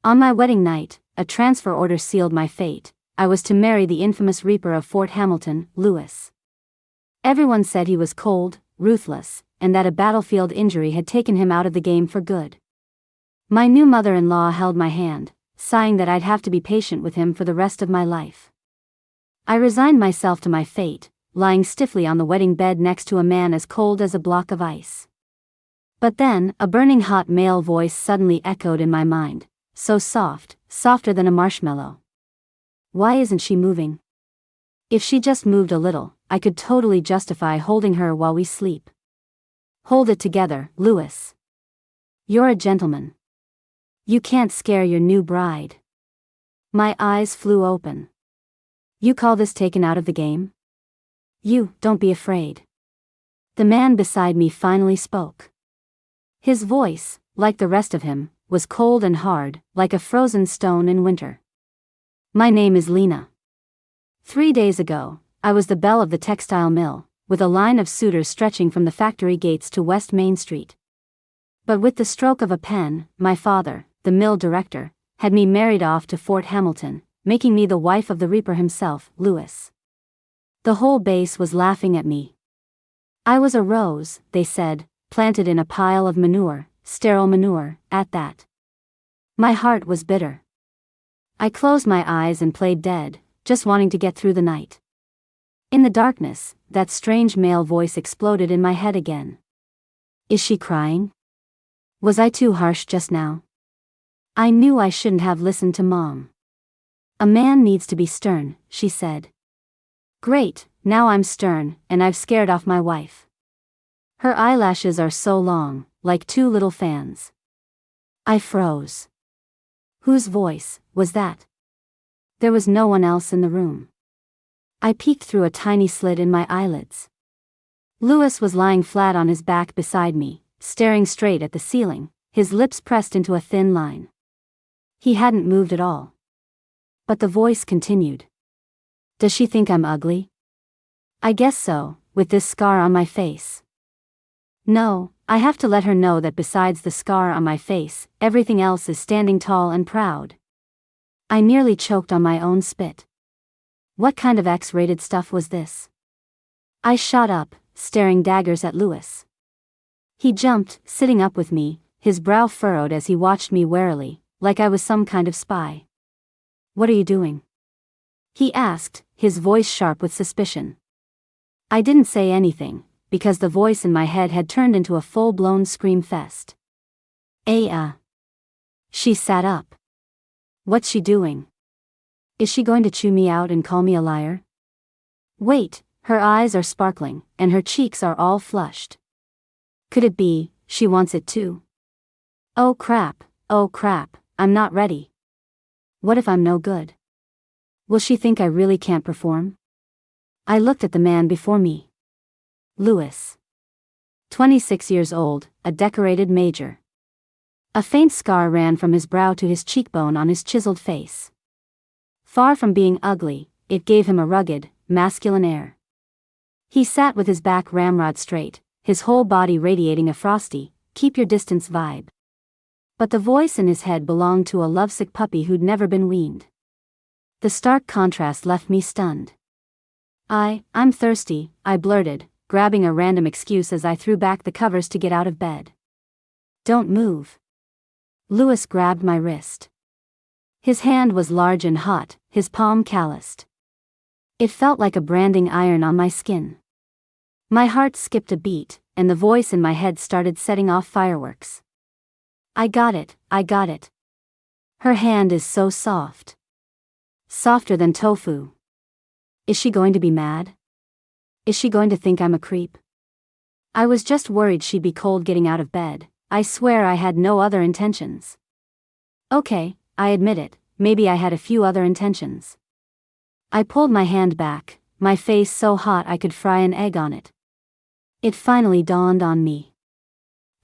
On my wedding night, a transfer order sealed my fate. I was to marry the infamous Reaper of Fort Hamilton, Lewis. Everyone said he was cold, ruthless, and that a battlefield injury had taken him out of the game for good. My new mother-in-law held my hand, sighing that I'd have to be patient with him for the rest of my life. I resigned myself to my fate, lying stiffly on the wedding bed next to a man as cold as a block of ice. But then, a burning hot male voice suddenly echoed in my mind, so soft, softer than a marshmallow. Why isn't she moving? If she just moved a little, I could totally justify holding her while we sleep. Hold it together, Lewis. You're a gentleman. You can't scare your new bride. My eyes flew open. You call this taken out of the game? You, don't be afraid. The man beside me finally spoke. His voice, like the rest of him, was cold and hard, like a frozen stone in winter. My name is Lena. 3 days ago, I was the belle of the textile mill, with a line of suitors stretching from the factory gates to West Main Street. But with the stroke of a pen, my father, the mill director, had me married off to Fort Hamilton, making me the wife of the Reaper himself, Lewis. The whole base was laughing at me. I was a rose, they said, planted in a pile of manure, sterile manure, at that. My heart was bitter. I closed my eyes and played dead, just wanting to get through the night. In the darkness, that strange male voice exploded in my head again. Is she crying? Was I too harsh just now? I knew I shouldn't have listened to Mom. A man needs to be stern, she said. Great, now I'm stern, and I've scared off my wife. Her eyelashes are so long, like 2 little fans. I froze. Whose voice was that? There was no one else in the room. I peeked through a tiny slit in my eyelids. Lewis was lying flat on his back beside me, staring straight at the ceiling, his lips pressed into a thin line. He hadn't moved at all. But the voice continued. Does she think I'm ugly? I guess so, with this scar on my face. No, I have to let her know that besides the scar on my face, everything else is standing tall and proud. I nearly choked on my own spit. What kind of X-rated stuff was this? I shot up, staring daggers at Lewis. He jumped, sitting up with me, his brow furrowed as he watched me warily, like I was some kind of spy. What are you doing? He asked, his voice sharp with suspicion. I didn't say anything, because the voice in my head had turned into a full-blown scream fest. She sat up. What's she doing? Is she going to chew me out and call me a liar? Wait, her eyes are sparkling, and her cheeks are all flushed. Could it be, she wants it too? Oh crap, I'm not ready. What if I'm no good? Will she think I really can't perform? I looked at the man before me. Lewis. 26 years old, a decorated major. A faint scar ran from his brow to his cheekbone on his chiseled face. Far from being ugly, it gave him a rugged, masculine air. He sat with his back ramrod straight, his whole body radiating a frosty, keep your distance vibe. But the voice in his head belonged to a lovesick puppy who'd never been weaned. The stark contrast left me stunned. I'm thirsty, I blurted, grabbing a random excuse as I threw back the covers to get out of bed. Don't move. Lewis grabbed my wrist. His hand was large and hot, his palm calloused. It felt like a branding iron on my skin. My heart skipped a beat, and the voice in my head started setting off fireworks. I got it. Her hand is so soft. Softer than tofu. Is she going to be mad? Is she going to think I'm a creep? I was just worried she'd be cold getting out of bed. I swear I had no other intentions. Okay, I admit it, maybe I had a few other intentions. I pulled my hand back, my face so hot I could fry an egg on it. It finally dawned on me.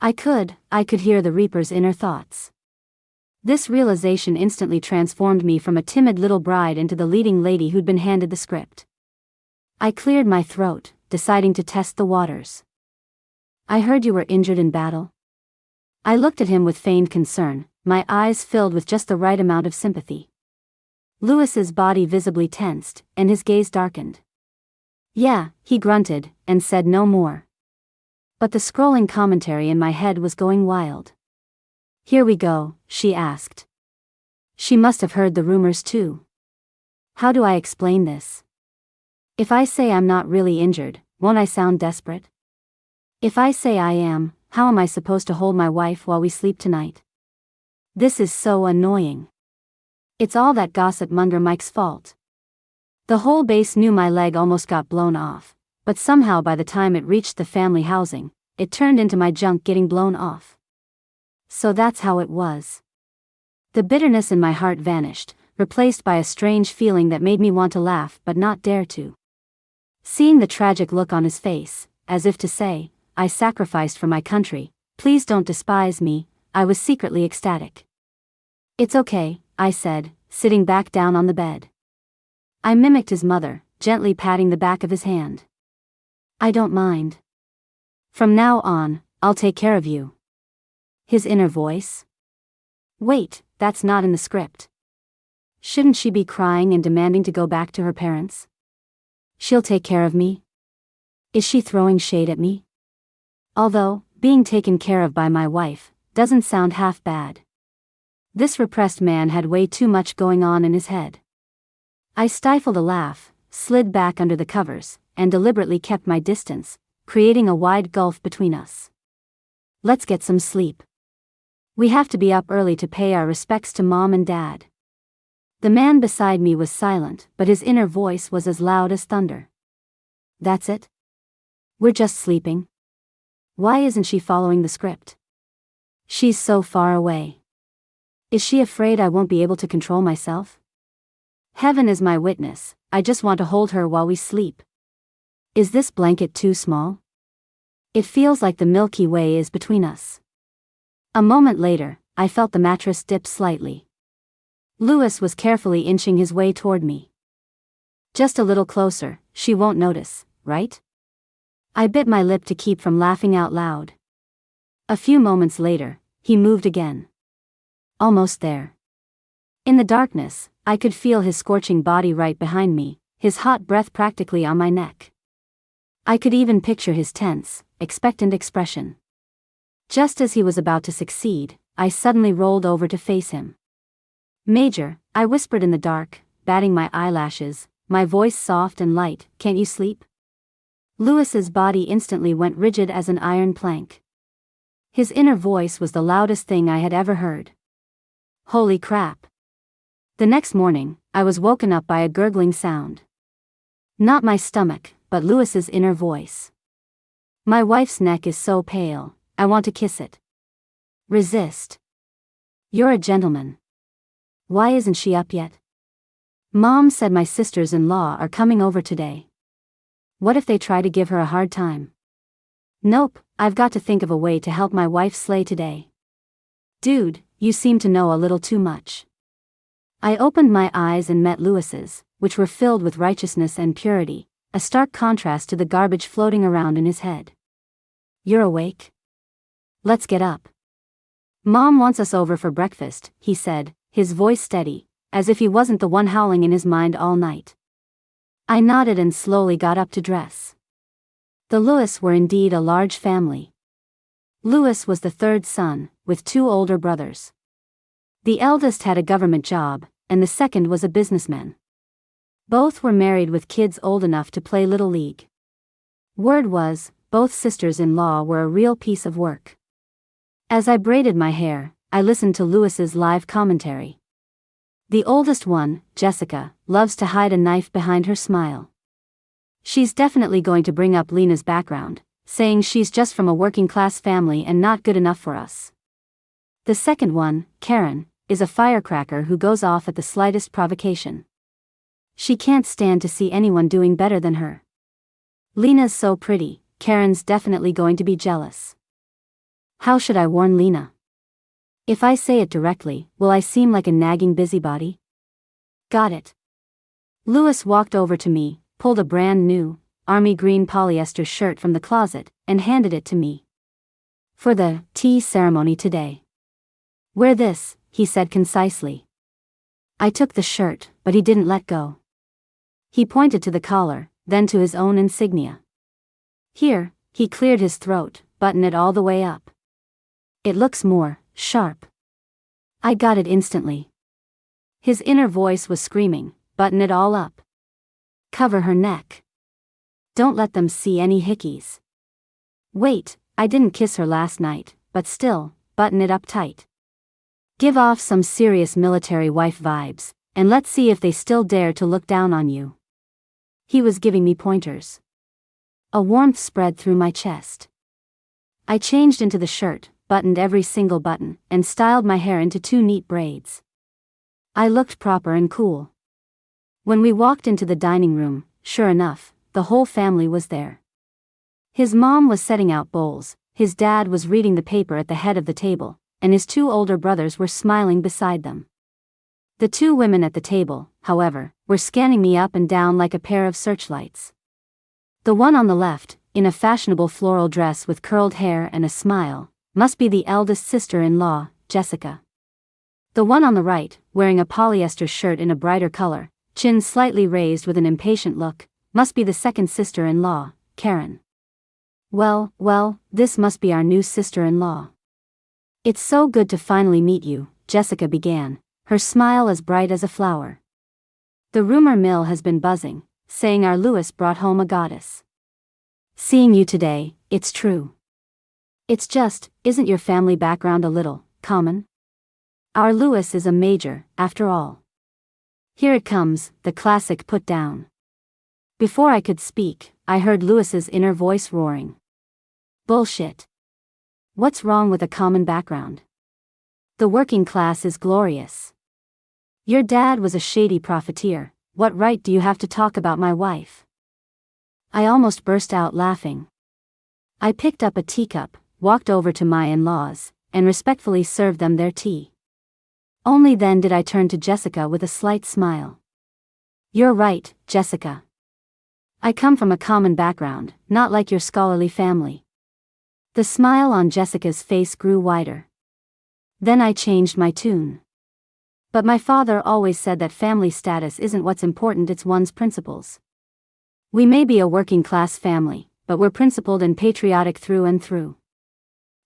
I could hear the Reaper's inner thoughts. This realization instantly transformed me from a timid little bride into the leading lady who'd been handed the script. I cleared my throat, deciding to test the waters. I heard you were injured in battle. I looked at him with feigned concern, my eyes filled with just the right amount of sympathy. Louis's body visibly tensed, and his gaze darkened. "Yeah," he grunted, and said no more. But the scrolling commentary in my head was going wild. "Here we go," she asked. She must have heard the rumors too. How do I explain this? If I say I'm not really injured, won't I sound desperate? If I say I am, how am I supposed to hold my wife while we sleep tonight? This is so annoying. It's all that gossip monger Mike's fault. The whole base knew my leg almost got blown off, but somehow by the time it reached the family housing, it turned into my junk getting blown off. So that's how it was. The bitterness in my heart vanished, replaced by a strange feeling that made me want to laugh but not dare to. Seeing the tragic look on his face, as if to say, "I sacrificed for my country, please don't despise me," I was secretly ecstatic. "It's okay," I said, sitting back down on the bed. I mimicked his mother, gently patting the back of his hand. "I don't mind. From now on, I'll take care of you." His inner voice? Wait, that's not in the script. Shouldn't she be crying and demanding to go back to her parents? She'll take care of me? Is she throwing shade at me? Although, being taken care of by my wife doesn't sound half bad. This repressed man had way too much going on in his head. I stifled a laugh, slid back under the covers, and deliberately kept my distance, creating a wide gulf between us. "Let's get some sleep. We have to be up early to pay our respects to Mom and Dad." The man beside me was silent, but his inner voice was as loud as thunder. "That's it? We're just sleeping? Why isn't she following the script? She's so far away. Is she afraid I won't be able to control myself? Heaven is my witness, I just want to hold her while we sleep. Is this blanket too small? It feels like the Milky Way is between us." A moment later, I felt the mattress dip slightly. Louis was carefully inching his way toward me. "Just a little closer, she won't notice, right?" I bit my lip to keep from laughing out loud. A few moments later, he moved again. Almost there. In the darkness, I could feel his scorching body right behind me, his hot breath practically on my neck. I could even picture his tense, expectant expression. Just as he was about to succeed, I suddenly rolled over to face him. "Major," I whispered in the dark, batting my eyelashes, my voice soft and light, "can't you sleep?" Louis's body instantly went rigid as an iron plank. His inner voice was the loudest thing I had ever heard. Holy crap. The next morning, I was woken up by a gurgling sound. Not my stomach, but Louis's inner voice. "My wife's neck is so pale, I want to kiss it. Resist. You're a gentleman. Why isn't she up yet? Mom said my sisters-in-law are coming over today. What if they try to give her a hard time? Nope, I've got to think of a way to help my wife slay today." "Dude, you seem to know a little too much." I opened my eyes and met Louis's, which were filled with righteousness and purity, a stark contrast to the garbage floating around in his head. "You're awake? Let's get up. Mom wants us over for breakfast," he said, his voice steady, as if he wasn't the one howling in his mind all night. I nodded and slowly got up to dress. The Louis were indeed a large family. Louis was the third son, with 2 older brothers. The eldest had a government job, and the second was a businessman. Both were married with kids old enough to play Little League. Word was, both sisters-in-law were a real piece of work. As I braided my hair, I listened to Louis's live commentary. The oldest one, Jessica, loves to hide a knife behind her smile. She's definitely going to bring up Lena's background, saying she's just from a working-class family and not good enough for us. The second one, Karen, is a firecracker who goes off at the slightest provocation. She can't stand to see anyone doing better than her. Lena's so pretty, Karen's definitely going to be jealous. How should I warn Lena? If I say it directly, will I seem like a nagging busybody? Got it. Louis walked over to me, pulled a brand new, army green polyester shirt from the closet, and handed it to me. "For the tea ceremony today. Wear this, he said concisely. I took the shirt, but he didn't let go. He pointed to the collar, then to his own insignia. Here, he cleared his throat, button it all the way up. It looks more sharp. I got it instantly. His inner voice was screaming, button it all up. Cover her neck. Don't let them see any hickeys. Wait, I didn't kiss her last night, but still, button it up tight. Give off some serious military wife vibes, and let's see if they still dare to look down on you. He was giving me pointers. A warmth spread through my chest. I changed into the shirt, buttoned every single button, and styled my hair into 2 neat braids. I looked proper and cool. When we walked into the dining room, sure enough, the whole family was there. His mom was setting out bowls, his dad was reading the paper at the head of the table, and his 2 older brothers were smiling beside them. The 2 women at the table, however, were scanning me up and down like a pair of searchlights. The one on the left, in a fashionable floral dress with curled hair and a smile, must be the eldest sister-in-law, Jessica. The one on the right, wearing a polyester shirt in a brighter color, chin slightly raised with an impatient look, must be the second sister-in-law, Karen. Well, this must be our new sister-in-law. It's so good to finally meet you, Jessica began, her smile as bright as a flower. The rumor mill has been buzzing, saying our Louis brought home a goddess. Seeing you today, it's true. It's just, isn't your family background a little common? Our Louis is a major, after all. Here it comes, the classic put down. Before I could speak, I heard Louis's inner voice roaring. Bullshit. What's wrong with a common background? The working class is glorious. Your dad was a shady profiteer, what right do you have to talk about my wife? I almost burst out laughing. I picked up a teacup, walked over to my in-laws, and respectfully served them their tea. Only then did I turn to Jessica with a slight smile. You're right, Jessica. I come from a common background, not like your scholarly family. The smile on Jessica's face grew wider. Then I changed my tune. But my father always said that family status isn't what's important, it's one's principles. We may be a working class family, but we're principled and patriotic through and through.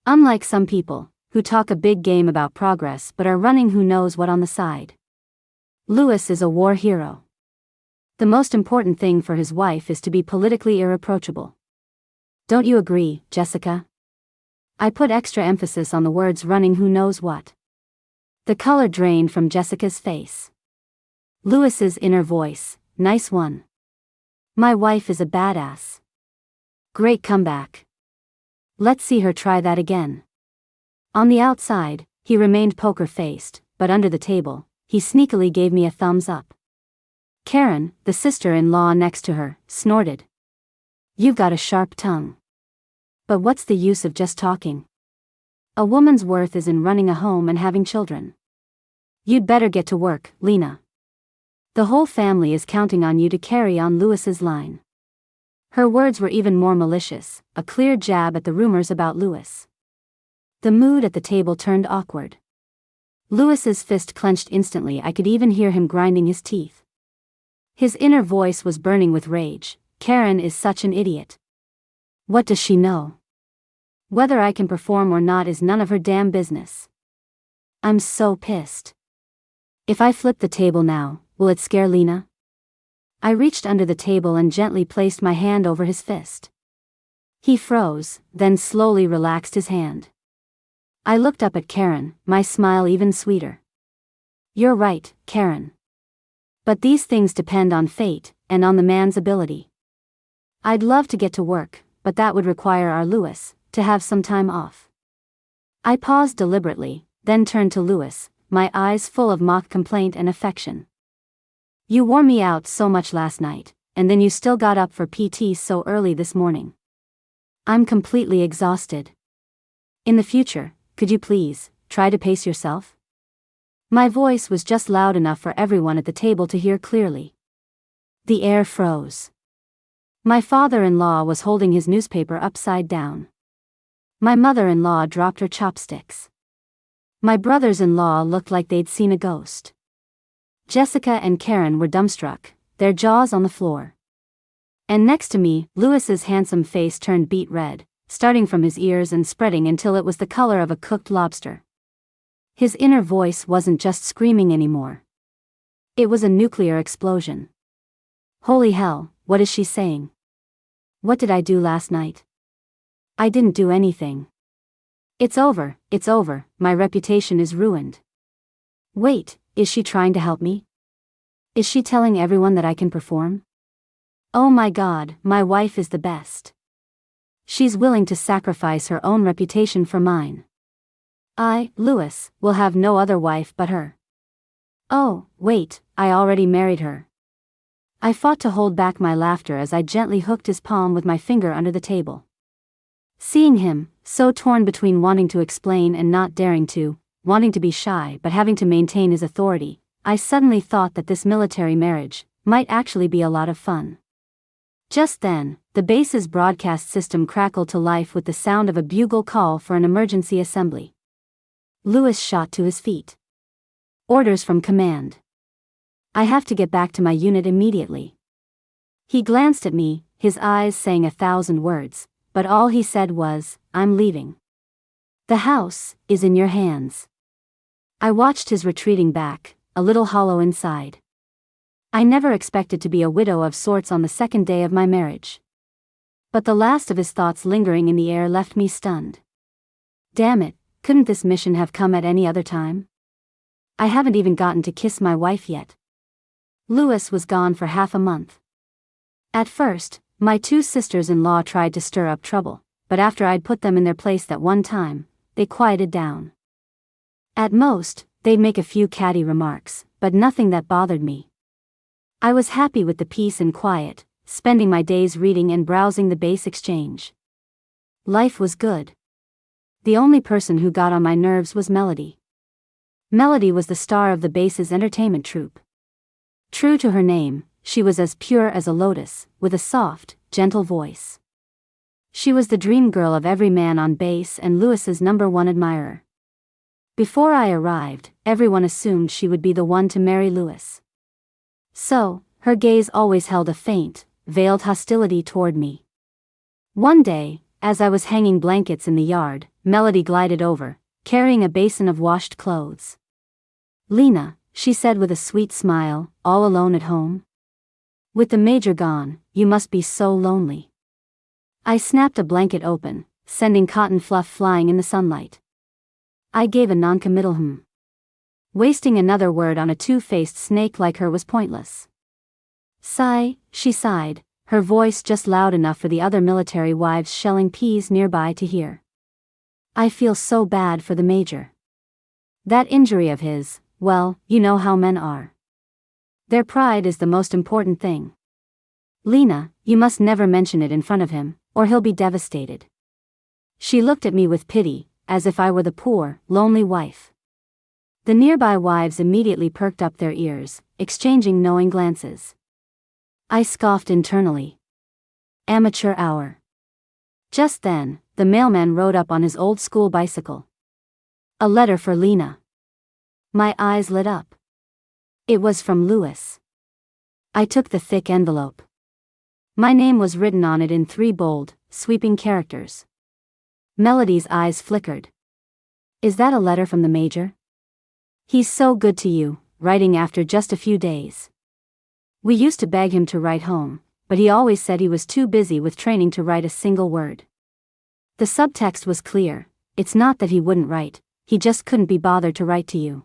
Unlike some people, who talk a big game about progress but are running who knows what on the side. Louis is a war hero. The most important thing for his wife is to be politically irreproachable. Don't you agree, Jessica? I put extra emphasis on the words running who knows what. The color drained from Jessica's face. Louis's inner voice, nice one. My wife is a badass. Great comeback. Let's see her try that again. On the outside, he remained poker-faced, but under the table, he sneakily gave me a thumbs up. Karen, the sister-in-law next to her, snorted. You've got a sharp tongue. But what's the use of just talking? A woman's worth is in running a home and having children. You'd better get to work, Lena. The whole family is counting on you to carry on Louis's line. Her words were even more malicious, a clear jab at the rumors about Louis. The mood at the table turned awkward. Louis's fist clenched instantly, I could even hear him grinding his teeth. His inner voice was burning with rage. Karen is such an idiot. What does she know? Whether I can perform or not is none of her damn business. I'm so pissed. If I flip the table now, will it scare Lena? I reached under the table and gently placed my hand over his fist. He froze, then slowly relaxed his hand. I looked up at Karen, my smile even sweeter. You're right, Karen. But these things depend on fate, and on the man's ability. I'd love to get to work, but that would require our Louis to have some time off. I paused deliberately, then turned to Louis, my eyes full of mock complaint and affection. You wore me out so much last night, and then you still got up for PT so early this morning. I'm completely exhausted. In the future, could you please try to pace yourself? My voice was just loud enough for everyone at the table to hear clearly. The air froze. My father-in-law was holding his newspaper upside down. My mother-in-law dropped her chopsticks. My brothers-in-law looked like they'd seen a ghost. Jessica and Karen were dumbstruck, their jaws on the floor. And next to me, Louis's handsome face turned beet red, starting from his ears and spreading until it was the color of a cooked lobster. His inner voice wasn't just screaming anymore. It was a nuclear explosion. Holy hell, what is she saying? What did I do last night? I didn't do anything. It's over, my reputation is ruined. Wait, is she trying to help me? Is she telling everyone that I can perform? Oh my God, my wife is the best. She's willing to sacrifice her own reputation for mine. I, Louis, will have no other wife but her. Oh, wait, I already married her. I fought to hold back my laughter as I gently hooked his palm with my finger under the table. Seeing him, so torn between wanting to explain and not daring to, wanting to be shy but having to maintain his authority, I suddenly thought that this military marriage might actually be a lot of fun. Just then, the base's broadcast system crackled to life with the sound of a bugle call for an emergency assembly. Louis shot to his feet. Orders from command. I have to get back to my unit immediately. He glanced at me, his eyes saying 1,000 words, but all he said was, I'm leaving. The house is in your hands. I watched his retreating back, a little hollow inside. I never expected to be a widow of sorts on the second day of my marriage. But the last of his thoughts lingering in the air left me stunned. Damn it, couldn't this mission have come at any other time? I haven't even gotten to kiss my wife yet. Louis was gone for half a month. At first, my 2 sisters-in-law tried to stir up trouble, but after I'd put them in their place that one time, they quieted down. At most, they'd make a few catty remarks, but nothing that bothered me. I was happy with the peace and quiet, spending my days reading and browsing the base exchange. Life was good. The only person who got on my nerves was Melody. Melody was the star of the base's entertainment troupe. True to her name, she was as pure as a lotus, with a soft, gentle voice. She was the dream girl of every man on base and Louis's #1 admirer. Before I arrived, everyone assumed she would be the one to marry Louis. So, her gaze always held a faint, veiled hostility toward me. One day, as I was hanging blankets in the yard, Melody glided over, carrying a basin of washed clothes. Lena, she said with a sweet smile, all alone at home? With the major gone, you must be so lonely. I snapped a blanket open, sending cotton fluff flying in the sunlight. I gave a noncommittal Wasting another word on a two-faced snake like her was pointless. Sigh, she sighed, her voice just loud enough for the other military wives shelling peas nearby to hear. I feel so bad for the major. That injury of his, well, you know how men are. Their pride is the most important thing. Lena, you must never mention it in front of him, or he'll be devastated. She looked at me with pity, as if I were the poor, lonely wife. The nearby wives immediately perked up their ears, exchanging knowing glances. I scoffed internally. Amateur hour. Just then, the mailman rode up on his old school bicycle. A letter for Lena. My eyes lit up. It was from Louis. I took the thick envelope. My name was written on it in 3 bold, sweeping characters. Melody's eyes flickered. Is that a letter from the major? He's so good to you, writing after just a few days. We used to beg him to write home, but he always said he was too busy with training to write a single word. The subtext was clear, it's not that he wouldn't write, he just couldn't be bothered to write to you.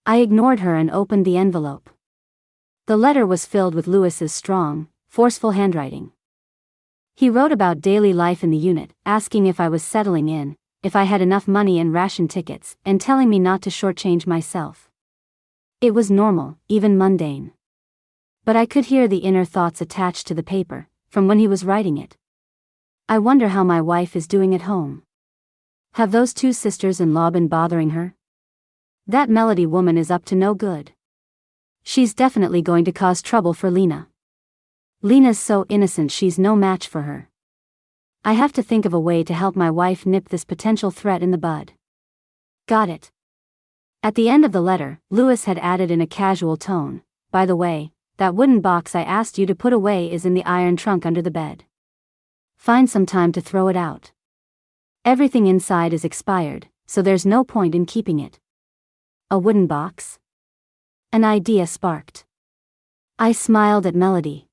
I ignored her and opened the envelope. The letter was filled with Louis's strong, forceful handwriting. He wrote about daily life in the unit, asking if I was settling in, if I had enough money and ration tickets, and telling me not to shortchange myself. It was normal, even mundane. But I could hear the inner thoughts attached to the paper, from when he was writing it. I wonder how my wife is doing at home. Have those 2 sisters-in-law been bothering her? That Melody woman is up to no good. She's definitely going to cause trouble for Lena. Lena's so innocent she's no match for her. I have to think of a way to help my wife nip this potential threat in the bud. Got it. At the end of the letter, Lewis had added in a casual tone, by the way, that wooden box I asked you to put away is in the iron trunk under the bed. Find some time to throw it out. Everything inside is expired, so there's no point in keeping it. A wooden box? An idea sparked. I smiled at Melody.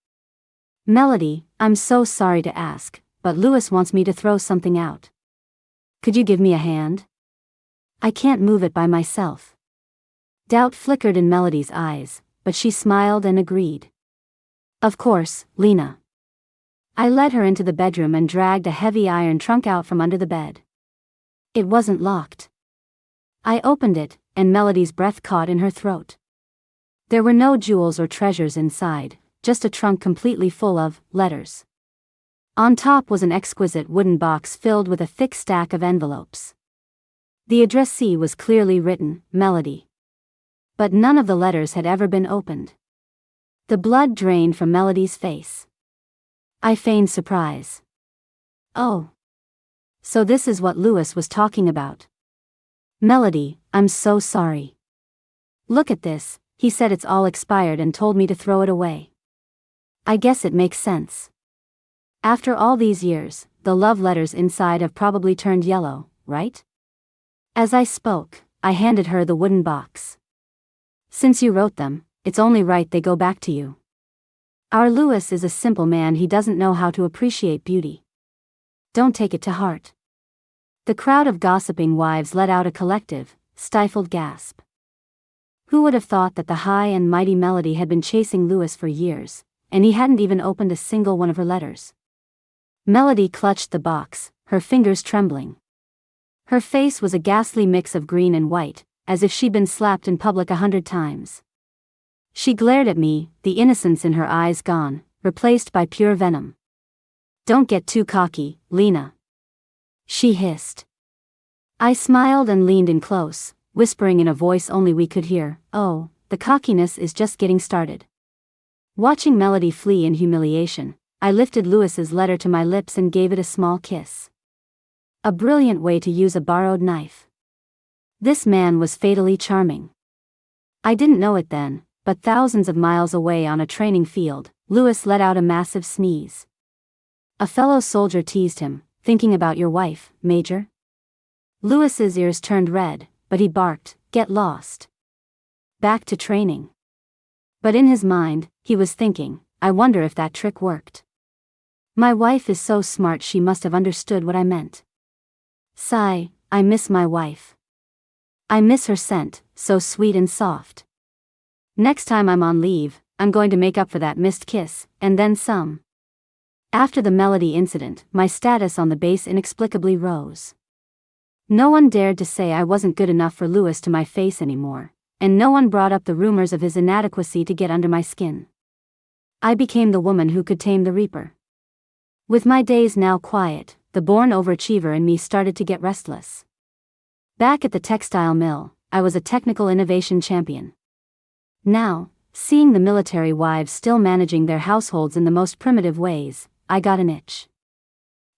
Melody, I'm so sorry to ask, but Lewis wants me to throw something out. Could you give me a hand? I can't move it by myself. Doubt flickered in Melody's eyes, but she smiled and agreed. Of course, Lena. I led her into the bedroom and dragged a heavy iron trunk out from under the bed. It wasn't locked. I opened it, and Melody's breath caught in her throat. There were no jewels or treasures inside, just a trunk completely full of letters. On top was an exquisite wooden box filled with a thick stack of envelopes. The addressee was clearly written, Melody. But none of the letters had ever been opened. The blood drained from Melody's face. I feigned surprise. Oh. So this is what Lewis was talking about. Melody, I'm so sorry. Look at this, he said it's all expired and told me to throw it away. I guess it makes sense. After all these years, the love letters inside have probably turned yellow, right? As I spoke, I handed her the wooden box. Since you wrote them, it's only right they go back to you. Our Lewis is a simple man, he doesn't know how to appreciate beauty. Don't take it to heart. The crowd of gossiping wives let out a collective, stifled gasp. Who would have thought that the high and mighty Melody had been chasing Lewis for years, and he hadn't even opened a single one of her letters? Melody clutched the box, her fingers trembling. Her face was a ghastly mix of green and white, as if she'd been slapped in public 100 times. She glared at me, the innocence in her eyes gone, replaced by pure venom. Don't get too cocky, Lena. She hissed. I smiled and leaned in close, whispering in a voice only we could hear, oh, the cockiness is just getting started. Watching Melody flee in humiliation, I lifted Lewis's letter to my lips and gave it a small kiss. A brilliant way to use a borrowed knife. This man was fatally charming. I didn't know it then, but thousands of miles away on a training field, Lewis let out a massive sneeze. A fellow soldier teased him, thinking about your wife, Major? Lewis's ears turned red, but he barked, get lost. Back to training. But in his mind, he was thinking, I wonder if that trick worked. My wife is so smart, she must have understood what I meant. Sigh, I miss my wife. I miss her scent, so sweet and soft. Next time I'm on leave, I'm going to make up for that missed kiss, and then some. After the Melody incident, my status on the base inexplicably rose. No one dared to say I wasn't good enough for Lewis to my face anymore, and no one brought up the rumors of his inadequacy to get under my skin. I became the woman who could tame the reaper. With my days now quiet, the born overachiever in me started to get restless. Back at the textile mill, I was a technical innovation champion. Now, seeing the military wives still managing their households in the most primitive ways, I got an itch.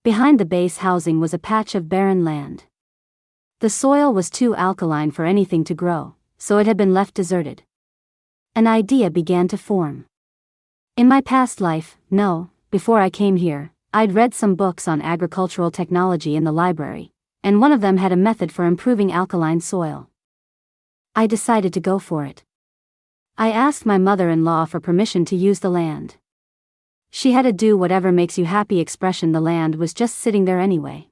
Behind the base housing was a patch of barren land. The soil was too alkaline for anything to grow, so it had been left deserted. An idea began to form. In my past life, before I came here, I'd read some books on agricultural technology in the library, and one of them had a method for improving alkaline soil. I decided to go for it. I asked my mother-in-law for permission to use the land. She had a do whatever makes you happy expression, the land was just sitting there anyway.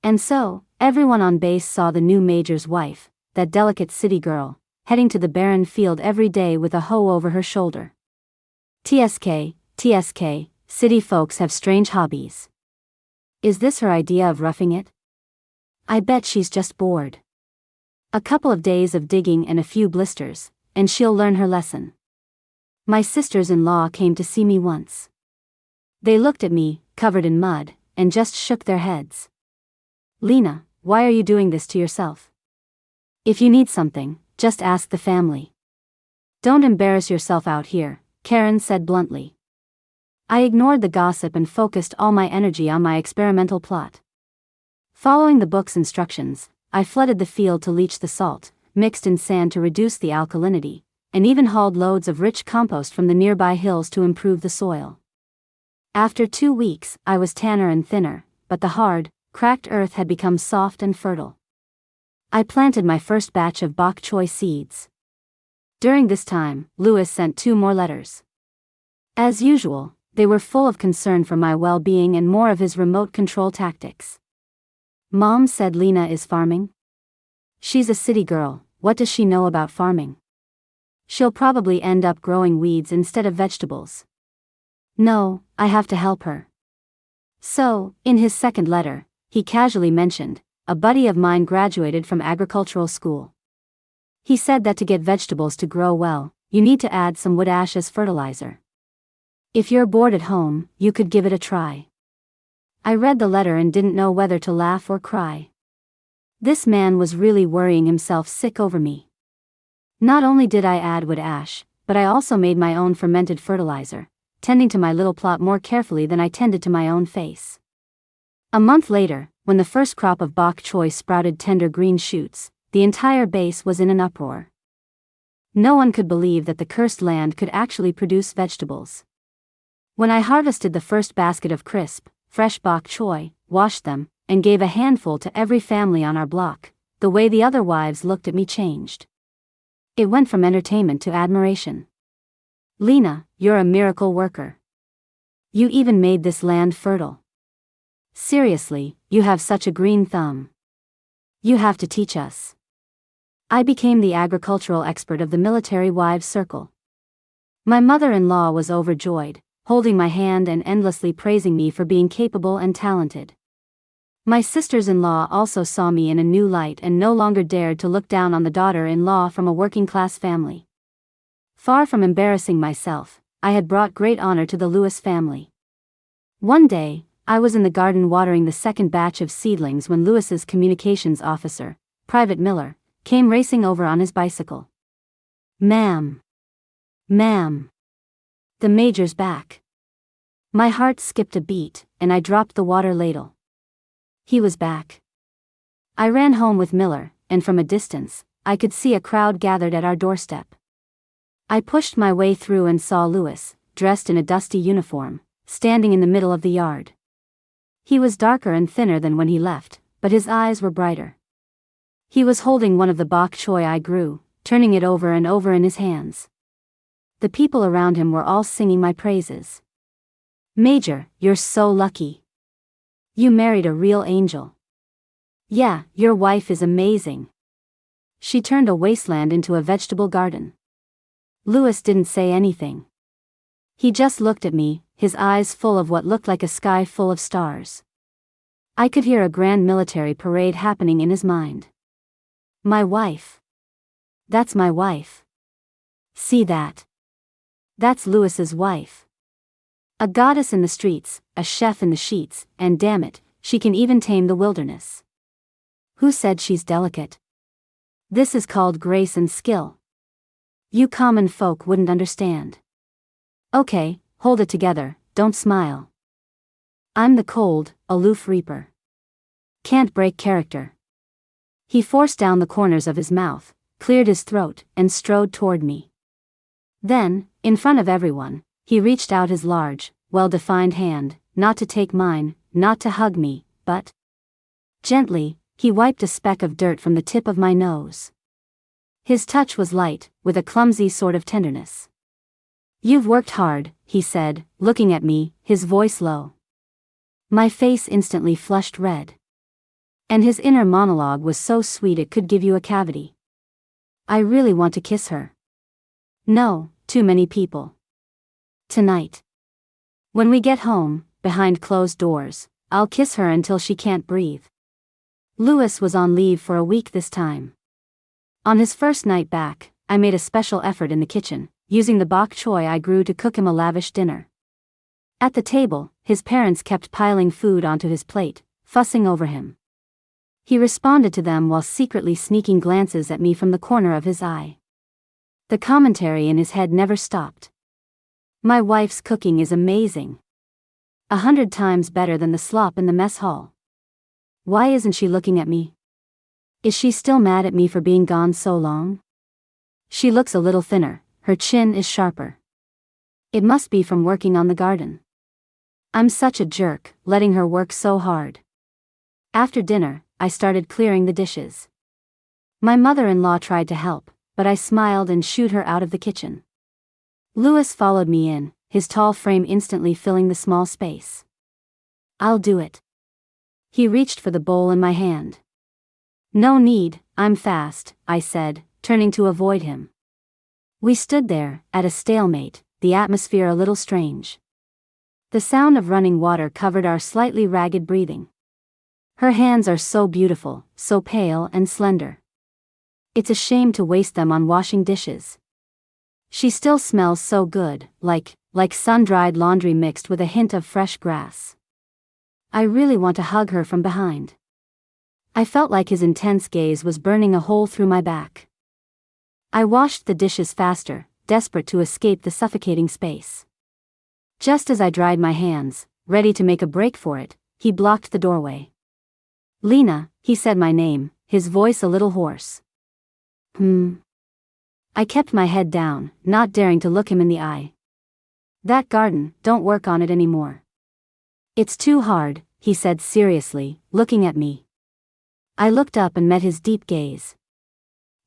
And so, everyone on base saw the new major's wife, that delicate city girl, heading to the barren field every day with a hoe over her shoulder. TSK, city folks have strange hobbies. Is this her idea of roughing it? I bet she's just bored. A couple of days of digging and a few blisters, and she'll learn her lesson. My sisters-in-law came to see me once. They looked at me, covered in mud, and just shook their heads. Lena, why are you doing this to yourself? If you need something, just ask the family. Don't embarrass yourself out here, Karen said bluntly. I ignored the gossip and focused all my energy on my experimental plot. Following the book's instructions, I flooded the field to leach the salt, mixed in sand to reduce the alkalinity, and even hauled loads of rich compost from the nearby hills to improve the soil. After 2 weeks, I was tanner and thinner, but the hard, cracked earth had become soft and fertile. I planted my first batch of bok choy seeds. During this time, Louis sent 2 more letters. As usual, they were full of concern for my well-being and more of his remote control tactics. Mom said Lena is farming. She's a city girl, what does she know about farming? She'll probably end up growing weeds instead of vegetables. No, I have to help her. So, in his second letter, he casually mentioned, a buddy of mine graduated from agricultural school. He said that to get vegetables to grow well, you need to add some wood ash as fertilizer. If you're bored at home, you could give it a try. I read the letter and didn't know whether to laugh or cry. This man was really worrying himself sick over me. Not only did I add wood ash, but I also made my own fermented fertilizer, tending to my little plot more carefully than I tended to my own face. A month later, when the first crop of bok choy sprouted tender green shoots, the entire base was in an uproar. No one could believe that the cursed land could actually produce vegetables. When I harvested the first basket of crisp, fresh bok choy, washed them, and gave a handful to every family on our block, the way the other wives looked at me changed. It went from entertainment to admiration. Lena, you're a miracle worker. You even made this land fertile. Seriously, you have such a green thumb. You have to teach us. I became the agricultural expert of the military wives' circle. My mother-in-law was overjoyed, holding my hand and endlessly praising me for being capable and talented. My sisters-in-law also saw me in a new light and no longer dared to look down on the daughter-in-law from a working-class family. Far from embarrassing myself, I had brought great honor to the Lewis family. One day, I was in the garden watering the second batch of seedlings when Lewis's communications officer, Private Miller, came racing over on his bicycle. Ma'am. Ma'am. The Major's back. My heart skipped a beat, and I dropped the water ladle. He was back. I ran home with Miller, and from a distance, I could see a crowd gathered at our doorstep. I pushed my way through and saw Lewis, dressed in a dusty uniform, standing in the middle of the yard. He was darker and thinner than when he left, but his eyes were brighter. He was holding one of the bok choy I grew, turning it over and over in his hands. The people around him were all singing my praises. Major, you're so lucky. You married a real angel. Yeah, your wife is amazing. She turned a wasteland into a vegetable garden. Lewis didn't say anything. He just looked at me, his eyes full of what looked like a sky full of stars. I could hear a grand military parade happening in his mind. My wife. That's my wife. See that? That's Lewis's wife. A goddess in the streets, a chef in the sheets, and damn it, she can even tame the wilderness. Who said she's delicate? This is called grace and skill. You common folk wouldn't understand. Okay, hold it together, don't smile. I'm the cold, aloof reaper. Can't break character. He forced down the corners of his mouth, cleared his throat, and strode toward me. Then, in front of everyone, he reached out his large, well-defined hand, not to take mine, not to hug me, but gently, he wiped a speck of dirt from the tip of my nose. His touch was light, with a clumsy sort of tenderness. You've worked hard, he said, looking at me, his voice low. My face instantly flushed red. And his inner monologue was so sweet it could give you a cavity. I really want to kiss her. No, too many people. Tonight. When we get home, behind closed doors, I'll kiss her until she can't breathe. Lewis was on leave for a week this time. On his first night back, I made a special effort in the kitchen, using the bok choy I grew to cook him a lavish dinner. At the table, his parents kept piling food onto his plate, fussing over him. He responded to them while secretly sneaking glances at me from the corner of his eye. The commentary in his head never stopped. My wife's cooking is amazing. 100 times better than the slop in the mess hall. Why isn't she looking at me? Is she still mad at me for being gone so long? She looks a little thinner, her chin is sharper. It must be from working on the garden. I'm such a jerk, letting her work so hard. After dinner, I started clearing the dishes. My mother-in-law tried to help, but I smiled and shooed her out of the kitchen. Louis followed me in, his tall frame instantly filling the small space. I'll do it. He reached for the bowl in my hand. No need, I'm fast, I said, turning to avoid him. We stood there, at a stalemate, the atmosphere a little strange. The sound of running water covered our slightly ragged breathing. Her hands are so beautiful, so pale and slender. It's a shame to waste them on washing dishes. She still smells so good, like sun-dried laundry mixed with a hint of fresh grass. I really want to hug her from behind. I felt like his intense gaze was burning a hole through my back. I washed the dishes faster, desperate to escape the suffocating space. Just as I dried my hands, ready to make a break for it, he blocked the doorway. Lena, he said my name, his voice a little hoarse. I kept my head down, not daring to look him in the eye. That garden, don't work on it anymore. It's too hard, he said seriously, looking at me. I looked up and met his deep gaze.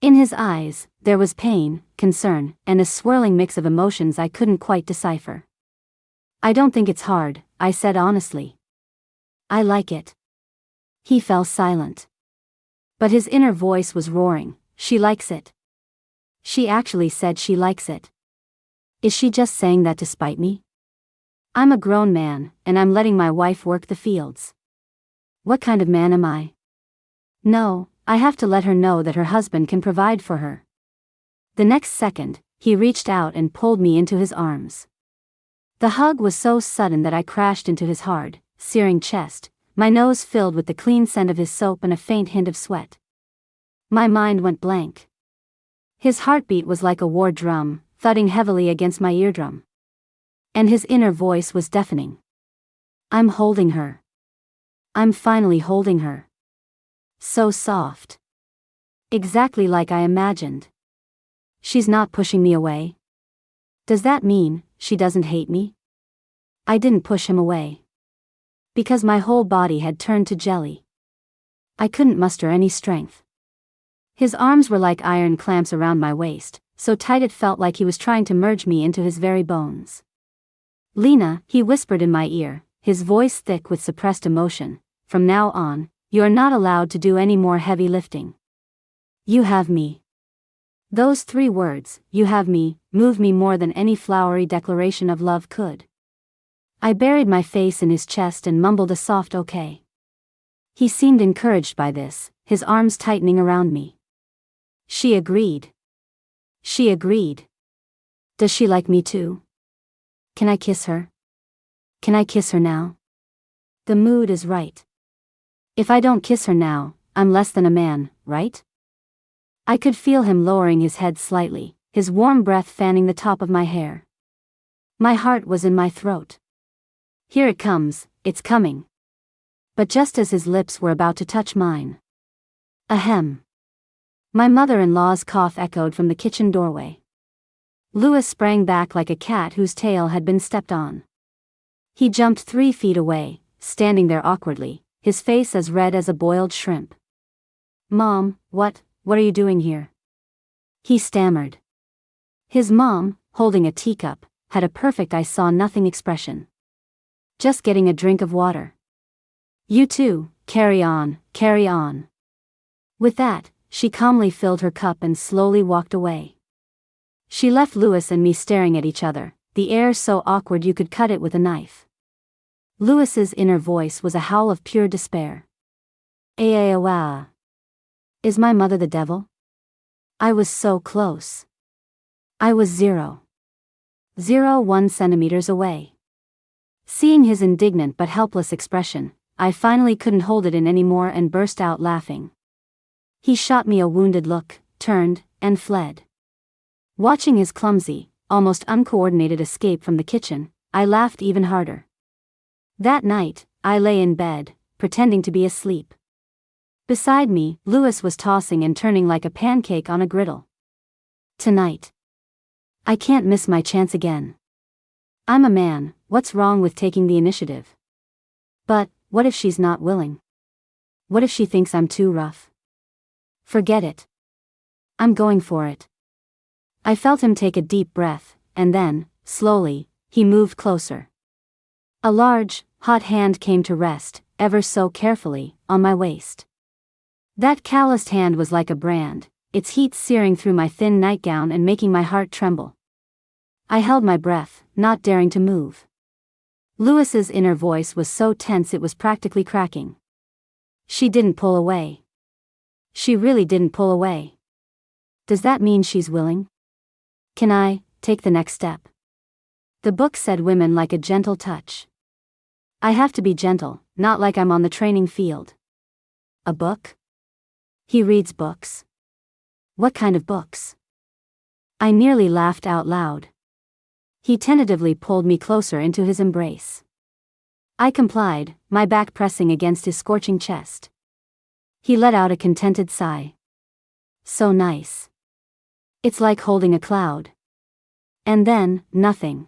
In his eyes, there was pain, concern, and a swirling mix of emotions I couldn't quite decipher. I don't think it's hard, I said honestly. I like it. He fell silent. But his inner voice was roaring, she likes it. She actually said she likes it. Is she just saying that to spite me? I'm a grown man, and I'm letting my wife work the fields. What kind of man am I? No, I have to let her know that her husband can provide for her. The next second, he reached out and pulled me into his arms. The hug was so sudden that I crashed into his hard, searing chest, my nose filled with the clean scent of his soap and a faint hint of sweat. My mind went blank. His heartbeat was like a war drum, thudding heavily against my eardrum. And his inner voice was deafening. I'm holding her. I'm finally holding her. So soft. Exactly like I imagined. She's not pushing me away. Does that mean she doesn't hate me? I didn't push him away. Because my whole body had turned to jelly. I couldn't muster any strength. His arms were like iron clamps around my waist, so tight it felt like he was trying to merge me into his very bones. Lena, he whispered in my ear, his voice thick with suppressed emotion, from now on, you're not allowed to do any more heavy lifting. You have me. Those 3 words, you have me, moved me more than any flowery declaration of love could. I buried my face in his chest and mumbled a soft okay. He seemed encouraged by this, his arms tightening around me. She agreed. She agreed. Does she like me too? Can I kiss her? Can I kiss her now? The mood is right. If I don't kiss her now, I'm less than a man, right? I could feel him lowering his head slightly, his warm breath fanning the top of my hair. My heart was in my throat. Here it comes, it's coming. But just as his lips were about to touch mine. Ahem. My mother-in-law's cough echoed from the kitchen doorway. Louis sprang back like a cat whose tail had been stepped on. He jumped 3 feet away, standing there awkwardly, his face as red as a boiled shrimp. Mom, what are you doing here? He stammered. His mom, holding a teacup, had a perfect I-saw-nothing expression. Just getting a drink of water. You too, carry on, carry on. With that, she calmly filled her cup and slowly walked away. She left Louis and me staring at each other, the air so awkward you could cut it with a knife. Louis's inner voice was a howl of pure despair. Wow. Is my mother the devil? I was so close. I was 0.01 centimeters away. Seeing his indignant but helpless expression, I finally couldn't hold it in anymore and burst out laughing. He shot me a wounded look, turned, and fled. Watching his clumsy, almost uncoordinated escape from the kitchen, I laughed even harder. That night, I lay in bed, pretending to be asleep. Beside me, Louis was tossing and turning like a pancake on a griddle. Tonight. I can't miss my chance again. I'm a man, what's wrong with taking the initiative? But, what if she's not willing? What if she thinks I'm too rough? Forget it. I'm going for it. I felt him take a deep breath, and then, slowly, he moved closer. A large, hot hand came to rest, ever so carefully, on my waist. That calloused hand was like a brand, its heat searing through my thin nightgown and making my heart tremble. I held my breath, not daring to move. Louis's inner voice was so tense it was practically cracking. She didn't pull away. She really didn't pull away. Does that mean she's willing? Can I take the next step? The book said women like a gentle touch. I have to be gentle, not like I'm on the training field. A book? He reads books. What kind of books? I nearly laughed out loud. He tentatively pulled me closer into his embrace. I complied, my back pressing against his scorching chest. He let out a contented sigh. So nice. It's like holding a cloud. And then, nothing.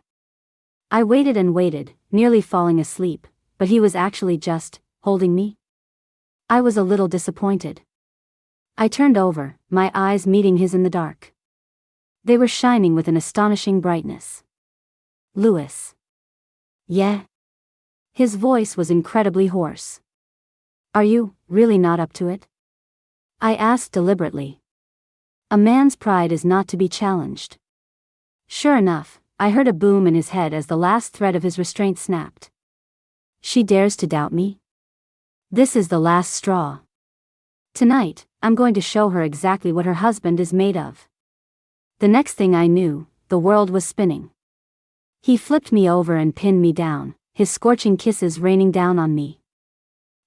I waited and waited, nearly falling asleep, but he was actually just holding me. I was a little disappointed. I turned over, my eyes meeting his in the dark. They were shining with an astonishing brightness. Louis. Yeah? His voice was incredibly hoarse. Are you really not up to it? I asked deliberately. A man's pride is not to be challenged. Sure enough, I heard a boom in his head as the last thread of his restraint snapped. She dares to doubt me? This is the last straw. Tonight, I'm going to show her exactly what her husband is made of. The next thing I knew, the world was spinning. He flipped me over and pinned me down, his scorching kisses raining down on me.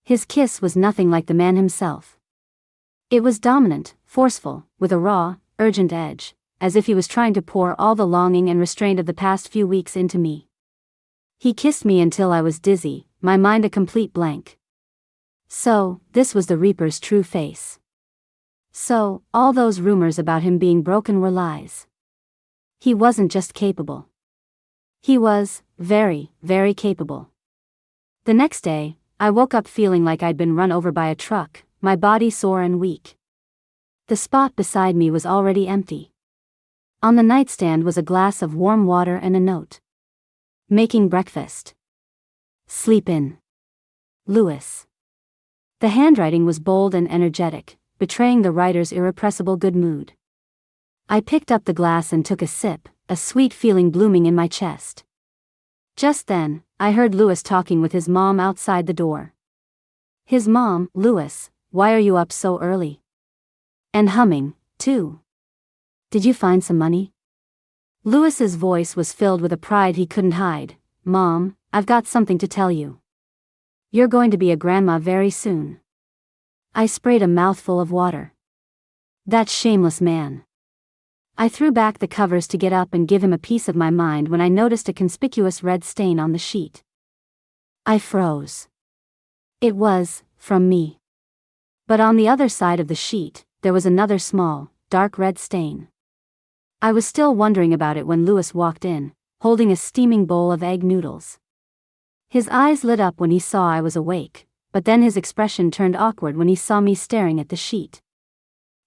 His kiss was nothing like the man himself. It was dominant, forceful, with a raw, urgent edge, as if he was trying to pour all the longing and restraint of the past few weeks into me. He kissed me until I was dizzy, my mind a complete blank. So, this was the Reaper's true face. So, all those rumors about him being broken were lies. He wasn't just capable. He was very, very capable. The next day, I woke up feeling like I'd been run over by a truck, my body sore and weak. The spot beside me was already empty. On the nightstand was a glass of warm water and a note. Making breakfast. Sleep in. Louis. The handwriting was bold and energetic, betraying the writer's irrepressible good mood. I picked up the glass and took a sip, a sweet feeling blooming in my chest. Just then, I heard Louis talking with his mom outside the door. His mom, Louis, why are you up so early? And humming, too. Did you find some money? Louis's voice was filled with a pride he couldn't hide. Mom, I've got something to tell you. You're going to be a grandma very soon. I sprayed a mouthful of water. That shameless man. I threw back the covers to get up and give him a piece of my mind when I noticed a conspicuous red stain on the sheet. I froze. It was, from me. But on the other side of the sheet, there was another small, dark red stain. I was still wondering about it when Louis walked in, holding a steaming bowl of egg noodles. His eyes lit up when he saw I was awake, but then his expression turned awkward when he saw me staring at the sheet.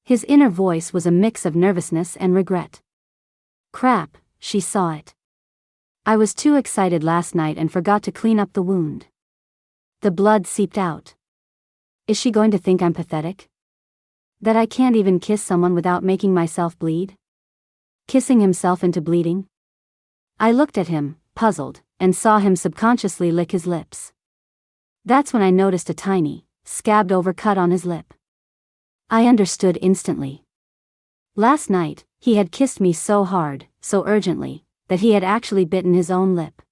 His inner voice was a mix of nervousness and regret. Crap, she saw it. I was too excited last night and forgot to clean up the wound. The blood seeped out. Is she going to think I'm pathetic? That I can't even kiss someone without making myself bleed? Kissing himself into bleeding? I looked at him, puzzled, and saw him subconsciously lick his lips. That's when I noticed a tiny, scabbed over cut on his lip. I understood instantly. Last night, he had kissed me so hard, so urgently, that he had actually bitten his own lip.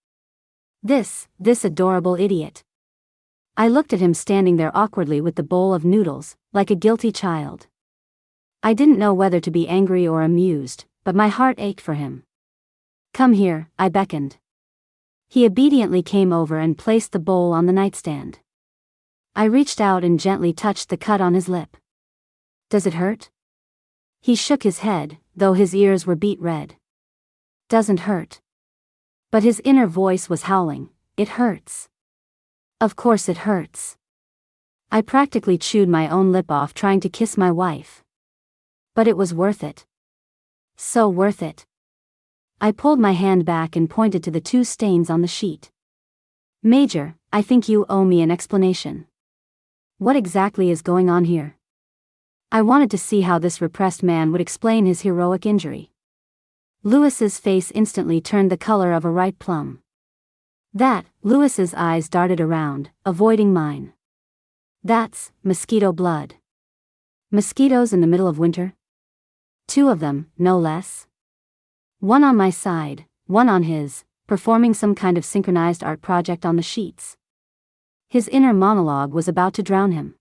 This adorable idiot. I looked at him standing there awkwardly with the bowl of noodles, like a guilty child. I didn't know whether to be angry or amused, but my heart ached for him. Come here, I beckoned. He obediently came over and placed the bowl on the nightstand. I reached out and gently touched the cut on his lip. Does it hurt? He shook his head, though his ears were beet red. Doesn't hurt. But his inner voice was howling, it hurts. Of course it hurts. I practically chewed my own lip off trying to kiss my wife. But it was worth it. So worth it. I pulled my hand back and pointed to the 2 stains on the sheet. Major, I think you owe me an explanation. What exactly is going on here? I wanted to see how this repressed man would explain his heroic injury. Lewis's face instantly turned the color of a ripe plum. Lewis's eyes darted around, avoiding mine. That's mosquito blood. Mosquitoes in the middle of winter? 2 of them, no less. One on my side, one on his, performing some kind of synchronized art project on the sheets. His inner monologue was about to drown him.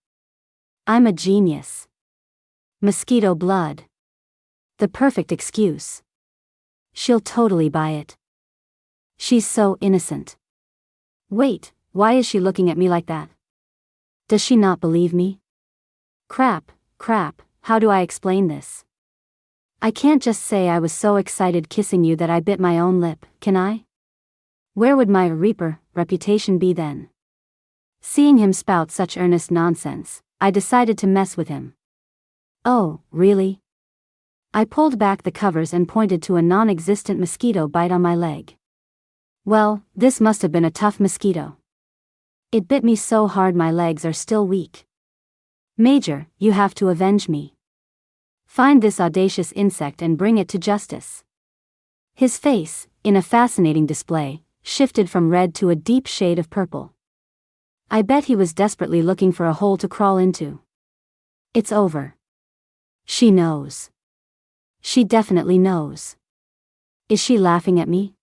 I'm a genius. Mosquito blood. The perfect excuse. She'll totally buy it. She's so innocent. Wait, why is she looking at me like that? Does she not believe me? Crap, how do I explain this? I can't just say I was so excited kissing you that I bit my own lip, can I? Where would my Reaper reputation be then? Seeing him spout such earnest nonsense, I decided to mess with him. Oh, really? I pulled back the covers and pointed to a non-existent mosquito bite on my leg. Well, this must have been a tough mosquito. It bit me so hard my legs are still weak. Major, you have to avenge me. Find this audacious insect and bring it to justice. His face, in a fascinating display, shifted from red to a deep shade of purple. I bet he was desperately looking for a hole to crawl into. It's over. She knows. She definitely knows. Is she laughing at me?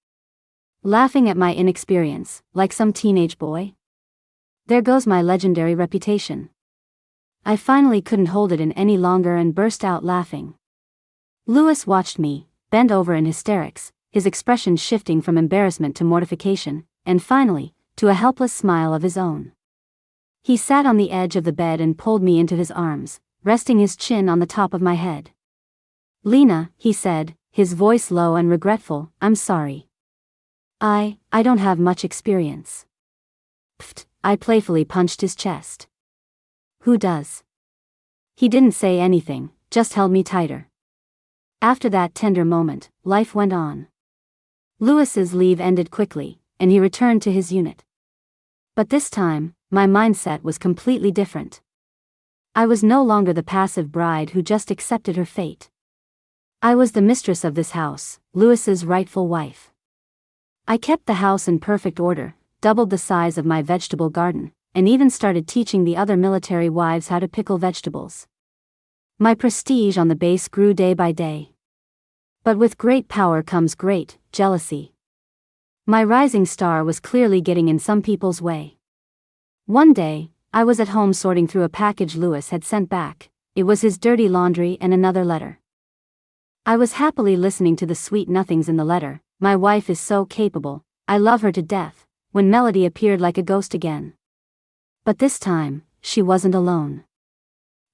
Laughing at my inexperience, like some teenage boy? There goes my legendary reputation. I finally couldn't hold it in any longer and burst out laughing. Lewis watched me, bent over in hysterics, his expression shifting from embarrassment to mortification, and finally, to a helpless smile of his own. He sat on the edge of the bed and pulled me into his arms, resting his chin on the top of my head. Lena, he said, his voice low and regretful, I'm sorry. I don't have much experience. Pfft, I playfully punched his chest. Who does? He didn't say anything, just held me tighter. After that tender moment, life went on. Lewis's leave ended quickly, and he returned to his unit. But this time, my mindset was completely different. I was no longer the passive bride who just accepted her fate. I was the mistress of this house, Lewis's rightful wife. I kept the house in perfect order, doubled the size of my vegetable garden, and even started teaching the other military wives how to pickle vegetables. My prestige on the base grew day by day. But with great power comes great jealousy. My rising star was clearly getting in some people's way. One day, I was at home sorting through a package Lewis had sent back. It was his dirty laundry and another letter. I was happily listening to the sweet nothings in the letter. My wife is so capable, I love her to death, when Melody appeared like a ghost again. But this time, she wasn't alone.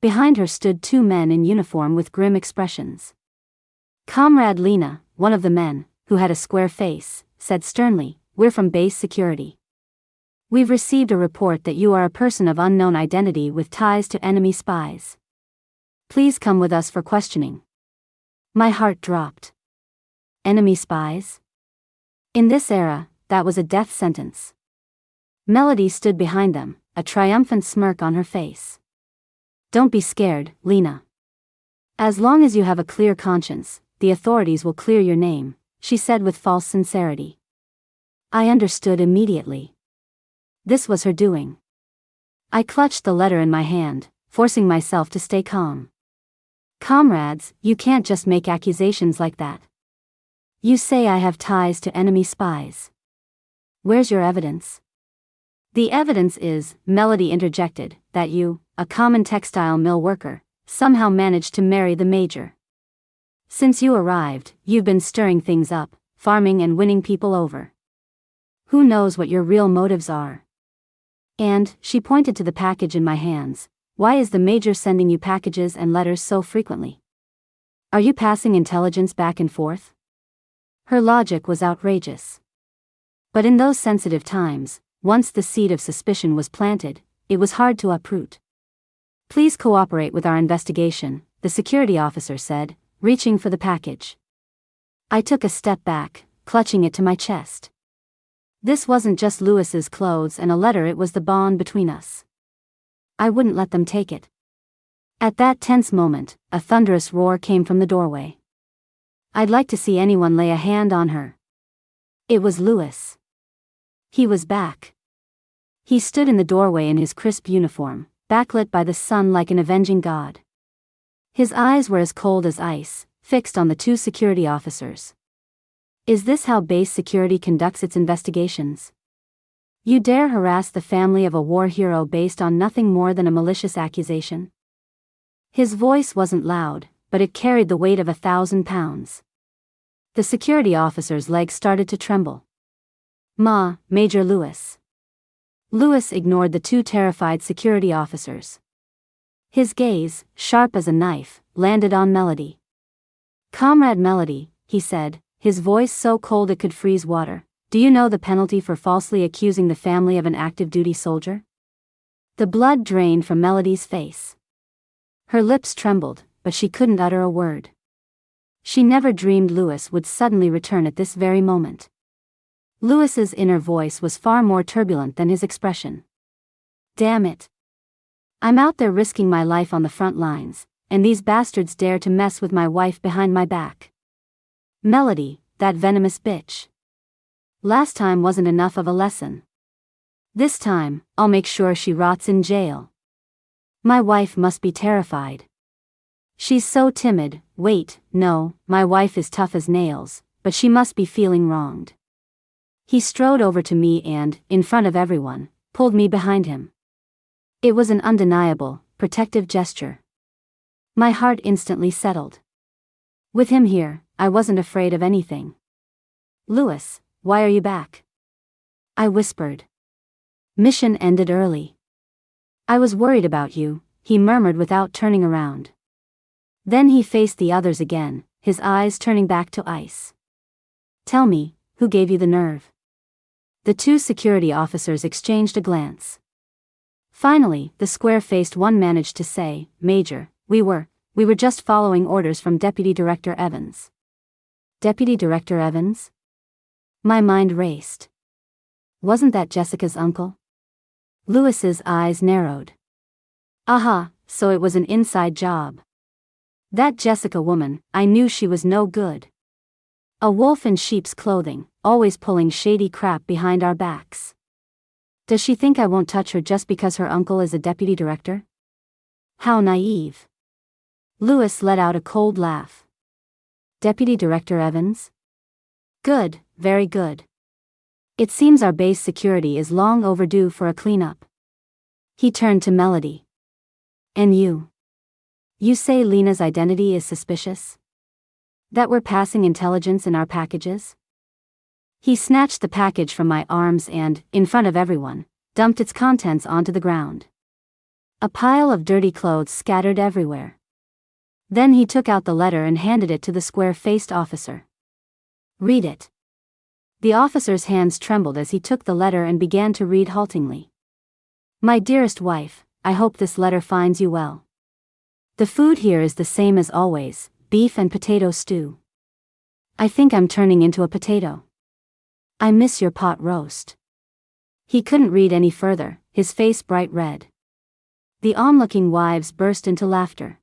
Behind her stood 2 men in uniform with grim expressions. Comrade Lena, one of the men, who had a square face, said sternly, "We're from base security. We've received a report that you are a person of unknown identity with ties to enemy spies. Please come with us for questioning." My heart dropped. Enemy spies? In this era, that was a death sentence. Melody stood behind them, a triumphant smirk on her face. "Don't be scared, Lena. As long as you have a clear conscience, the authorities will clear your name," she said with false sincerity. I understood immediately. This was her doing. I clutched the letter in my hand, forcing myself to stay calm. "Comrades, you can't just make accusations like that. You say I have ties to enemy spies. Where's your evidence?" "The evidence is," Melody interjected, "that you, a common textile mill worker, somehow managed to marry the major. Since you arrived, you've been stirring things up, farming and winning people over. Who knows what your real motives are? And, she pointed to the package in my hands, why is the Major sending you packages and letters so frequently? Are you passing intelligence back and forth? Her logic was outrageous. But in those sensitive times, once the seed of suspicion was planted, it was hard to uproot. Please cooperate with our investigation, the security officer said, reaching for the package. I took a step back, clutching it to my chest. This wasn't just Lewis's clothes and a letter, it was the bond between us. I wouldn't let them take it. At that tense moment, a thunderous roar came from the doorway. I'd like to see anyone lay a hand on her. It was Lewis. He was back. He stood in the doorway in his crisp uniform, backlit by the sun like an avenging god. His eyes were as cold as ice, fixed on the two security officers. Is this how base security conducts its investigations? You dare harass the family of a war hero based on nothing more than a malicious accusation? His voice wasn't loud, but it carried the weight of 1,000 pounds. The security officer's legs started to tremble. Major Lewis. Lewis ignored the two terrified security officers. His gaze, sharp as a knife, landed on Melody. Comrade Melody, he said, his voice so cold it could freeze water, do you know the penalty for falsely accusing the family of an active-duty soldier? The blood drained from Melody's face. Her lips trembled, but she couldn't utter a word. She never dreamed Lewis would suddenly return at this very moment. Lewis's inner voice was far more turbulent than his expression. Damn it. I'm out there risking my life on the front lines, and these bastards dare to mess with my wife behind my back. Melody, that venomous bitch. Last time wasn't enough of a lesson. This time, I'll make sure she rots in jail. My wife must be terrified. She's so timid. Wait, no, my wife is tough as nails, but she must be feeling wronged. He strode over to me and, in front of everyone, pulled me behind him. It was an undeniable, protective gesture. My heart instantly settled. With him here, I wasn't afraid of anything. Lewis, why are you back? I whispered. Mission ended early. I was worried about you, he murmured without turning around. Then he faced the others again, his eyes turning back to ice. Tell me, who gave you the nerve? The two security officers exchanged a glance. Finally, the square-faced one managed to say, Major, we were just following orders from Deputy Director Evans. Deputy Director Evans? My mind raced. Wasn't that Jessica's uncle? Lewis's eyes narrowed. Aha, so it was an inside job. That Jessica woman, I knew she was no good. A wolf in sheep's clothing, always pulling shady crap behind our backs. Does she think I won't touch her just because her uncle is a deputy director? How naive. Lewis let out a cold laugh. Deputy Director Evans? Good, very good. It seems our base security is long overdue for a cleanup. He turned to Melody. And you? You say Lena's identity is suspicious? That we're passing intelligence in our packages? He snatched the package from my arms and, in front of everyone, dumped its contents onto the ground. A pile of dirty clothes scattered everywhere. Then he took out the letter and handed it to the square-faced officer. Read it. The officer's hands trembled as he took the letter and began to read haltingly. My dearest wife, I hope this letter finds you well. The food here is the same as always, beef and potato stew. I think I'm turning into a potato. I miss your pot roast. He couldn't read any further, his face bright red. The onlooking wives burst into laughter.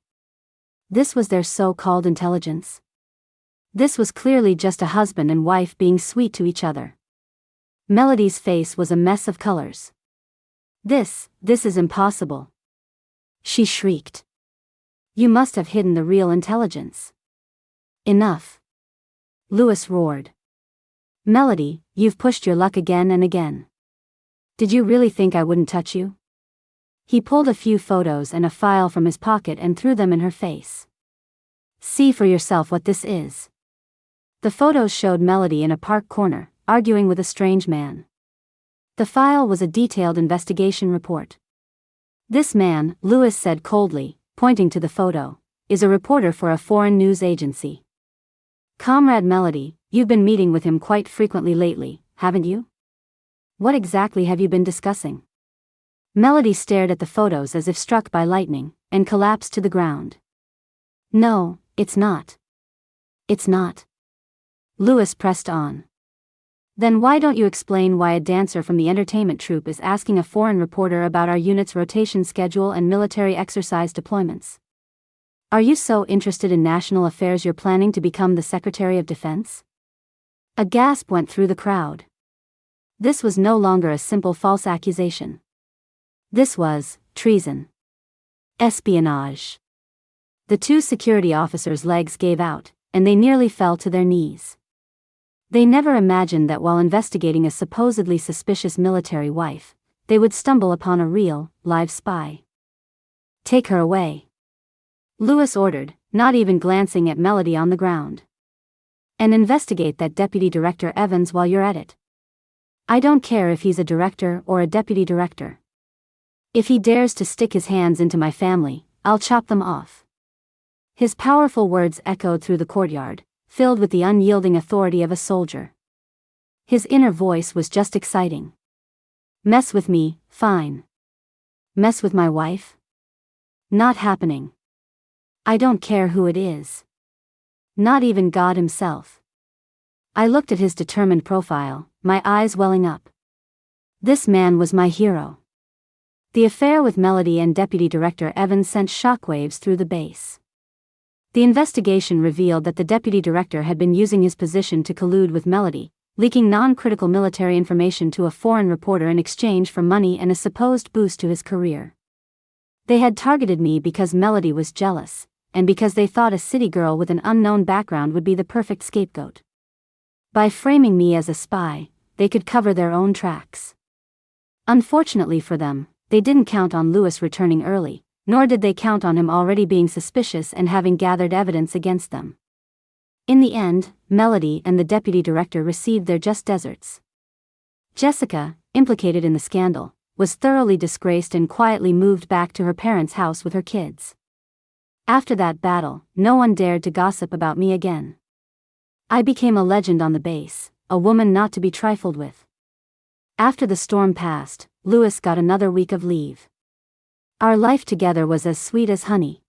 This was their so-called intelligence. This was clearly just a husband and wife being sweet to each other. Melody's face was a mess of colors. This is impossible. She shrieked. You must have hidden the real intelligence. Enough. Lewis roared. Melody, you've pushed your luck again and again. Did you really think I wouldn't touch you? He pulled a few photos and a file from his pocket and threw them in her face. See for yourself what this is. The photos showed Melody in a park corner, arguing with a strange man. The file was a detailed investigation report. This man, Lewis said coldly, pointing to the photo, is a reporter for a foreign news agency. Comrade Melody, you've been meeting with him quite frequently lately, haven't you? What exactly have you been discussing? Melody stared at the photos as if struck by lightning, and collapsed to the ground. No, it's not. It's not. Lewis pressed on. Then why don't you explain why a dancer from the entertainment troupe is asking a foreign reporter about our unit's rotation schedule and military exercise deployments? Are you so interested in national affairs you're planning to become the Secretary of Defense? A gasp went through the crowd. This was no longer a simple false accusation. This was treason. Espionage. The two security officers' legs gave out, and they nearly fell to their knees. They never imagined that while investigating a supposedly suspicious military wife, they would stumble upon a real, live spy. Take her away. Lewis ordered, not even glancing at Melody on the ground. And investigate that Deputy Director Evans while you're at it. I don't care if he's a director or a deputy director. If he dares to stick his hands into my family, I'll chop them off. His powerful words echoed through the courtyard, filled with the unyielding authority of a soldier. His inner voice was just exciting. Mess with me, fine. Mess with my wife? Not happening. I don't care who it is. Not even God himself. I looked at his determined profile, my eyes welling up. This man was my hero. The affair with Melody and Deputy Director Evans sent shockwaves through the base. The investigation revealed that the Deputy Director had been using his position to collude with Melody, leaking non-critical military information to a foreign reporter in exchange for money and a supposed boost to his career. They had targeted me because Melody was jealous, and because they thought a city girl with an unknown background would be the perfect scapegoat. By framing me as a spy, they could cover their own tracks. Unfortunately for them, they didn't count on Lewis returning early, nor did they count on him already being suspicious and having gathered evidence against them. In the end, Melody and the deputy director received their just deserts. Jessica, implicated in the scandal, was thoroughly disgraced and quietly moved back to her parents' house with her kids. After that battle, no one dared to gossip about me again. I became a legend on the base, a woman not to be trifled with. After the storm passed, Lewis got another week of leave. Our life together was as sweet as honey.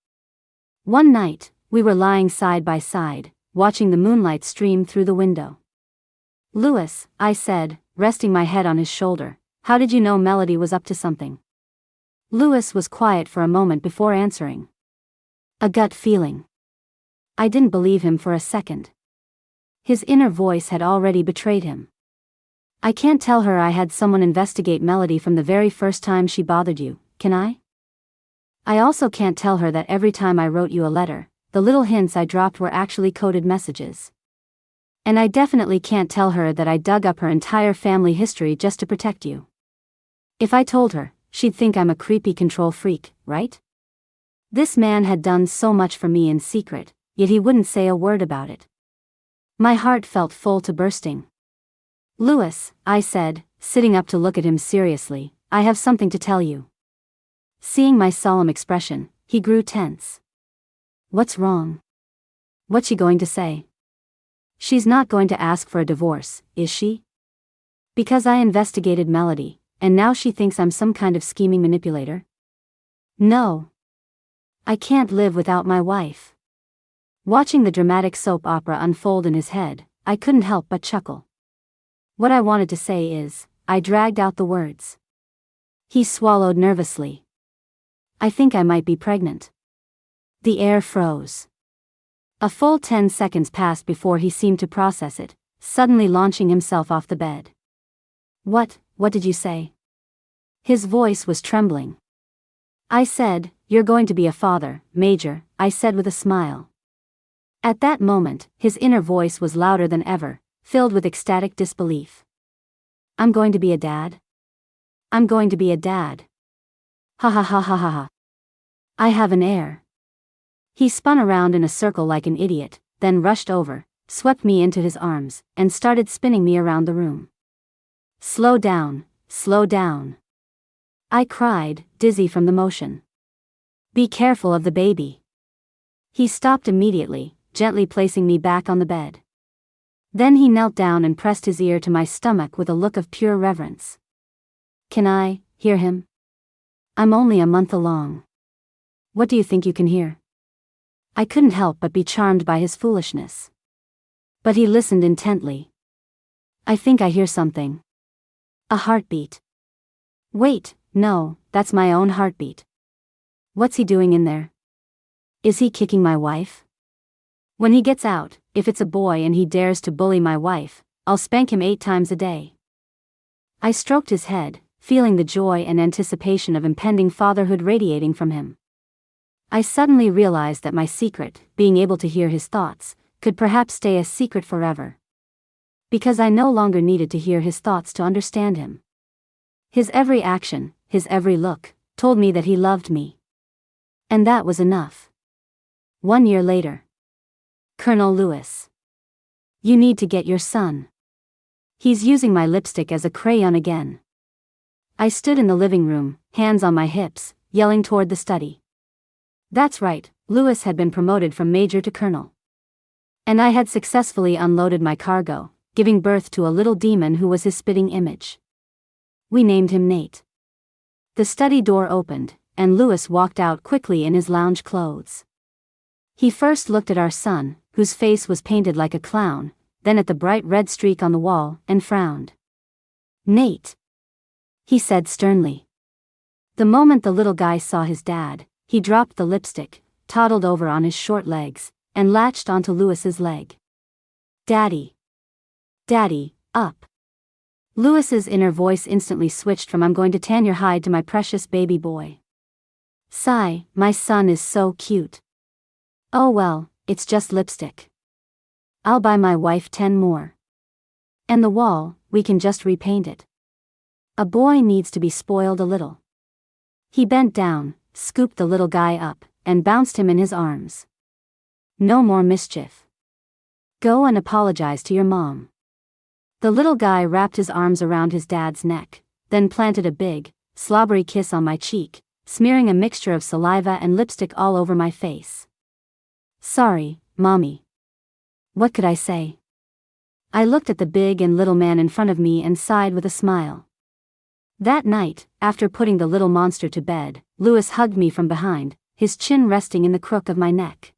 One night, we were lying side by side, watching the moonlight stream through the window. Lewis, I said, resting my head on his shoulder, how did you know Melody was up to something? Lewis was quiet for a moment before answering. A gut feeling. I didn't believe him for a second. His inner voice had already betrayed him. I can't tell her I had someone investigate Melody from the very first time she bothered you, can I? I also can't tell her that every time I wrote you a letter, the little hints I dropped were actually coded messages. And I definitely can't tell her that I dug up her entire family history just to protect you. If I told her, she'd think I'm a creepy control freak, right? This man had done so much for me in secret, yet he wouldn't say a word about it. My heart felt full to bursting. Lewis, I said, sitting up to look at him seriously, I have something to tell you. Seeing my solemn expression, he grew tense. What's wrong? What's she going to say? She's not going to ask for a divorce, is she? Because I investigated Melody, and now she thinks I'm some kind of scheming manipulator? No. I can't live without my wife. Watching the dramatic soap opera unfold in his head, I couldn't help but chuckle. What I wanted to say is, I dragged out the words. He swallowed nervously. I think I might be pregnant. The air froze. A full 10 seconds passed before he seemed to process it, suddenly launching himself off the bed. What did you say? His voice was trembling. I said, you're going to be a father, Major, I said with a smile. At that moment, his inner voice was louder than ever, filled with ecstatic disbelief. I'm going to be a dad? I'm going to be a dad. Ha ha ha ha ha ha. I have an heir. He spun around in a circle like an idiot, then rushed over, swept me into his arms, and started spinning me around the room. Slow down, slow down," I cried, dizzy from the motion. "Be careful of the baby." He stopped immediately, gently placing me back on the bed. Then he knelt down and pressed his ear to my stomach with a look of pure reverence. "Can I hear him? I'm only a month along." "What do you think you can hear?" I couldn't help but be charmed by his foolishness. But he listened intently. "I think I hear something. A heartbeat." "Wait, no, that's my own heartbeat." "What's he doing in there? Is he kicking my wife? When he gets out, if it's a boy and he dares to bully my wife, I'll spank him 8 times a day." I stroked his head, feeling the joy and anticipation of impending fatherhood radiating from him. I suddenly realized that my secret, being able to hear his thoughts, could perhaps stay a secret forever. Because I no longer needed to hear his thoughts to understand him. His every action, his every look, told me that he loved me. And that was enough. 1 year later. "Colonel Lewis. You need to get your son. He's using my lipstick as a crayon again." I stood in the living room, hands on my hips, yelling toward the study. That's right, Lewis had been promoted from major to colonel. And I had successfully unloaded my cargo, giving birth to a little demon who was his spitting image. We named him Nate. The study door opened, and Lewis walked out quickly in his lounge clothes. He first looked at our son, whose face was painted like a clown, then at the bright red streak on the wall, and frowned. "Nate," he said sternly. The moment the little guy saw his dad, he dropped the lipstick, toddled over on his short legs, and latched onto Lewis's leg. "Daddy. Daddy, up." Lewis's inner voice instantly switched from "I'm going to tan your hide" to "my precious baby boy." "Sigh, my son is so cute." "Oh well, it's just lipstick. I'll buy my wife 10 more. And the wall, we can just repaint it. A boy needs to be spoiled a little." He bent down, scooped the little guy up, and bounced him in his arms. "No more mischief. Go and apologize to your mom." The little guy wrapped his arms around his dad's neck, then planted a big, slobbery kiss on my cheek, smearing a mixture of saliva and lipstick all over my face. "Sorry, Mommy." What could I say? I looked at the big and little man in front of me and sighed with a smile. That night, after putting the little monster to bed, Lewis hugged me from behind, his chin resting in the crook of my neck.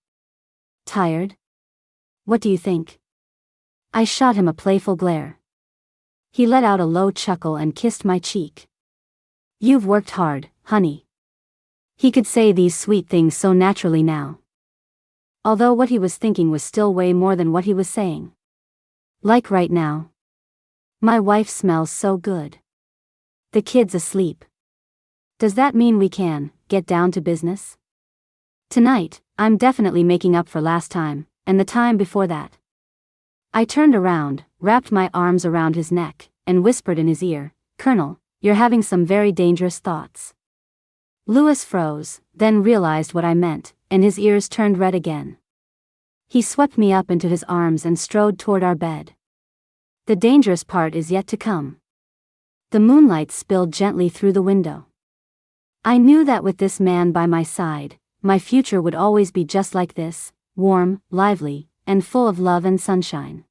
"Tired? What do you think?" I shot him a playful glare. He let out a low chuckle and kissed my cheek. "You've worked hard, honey." He could say these sweet things so naturally now. Although what he was thinking was still way more than what he was saying. Like right now. "My wife smells so good. The kid's asleep. Does that mean we can get down to business? Tonight, I'm definitely making up for last time, and the time before that." I turned around, wrapped my arms around his neck, and whispered in his ear, "Colonel, you're having some very dangerous thoughts." Lewis froze, then realized what I meant, and his ears turned red again. He swept me up into his arms and strode toward our bed. The dangerous part is yet to come. The moonlight spilled gently through the window. I knew that with this man by my side, my future would always be just like this, warm, lively, and full of love and sunshine.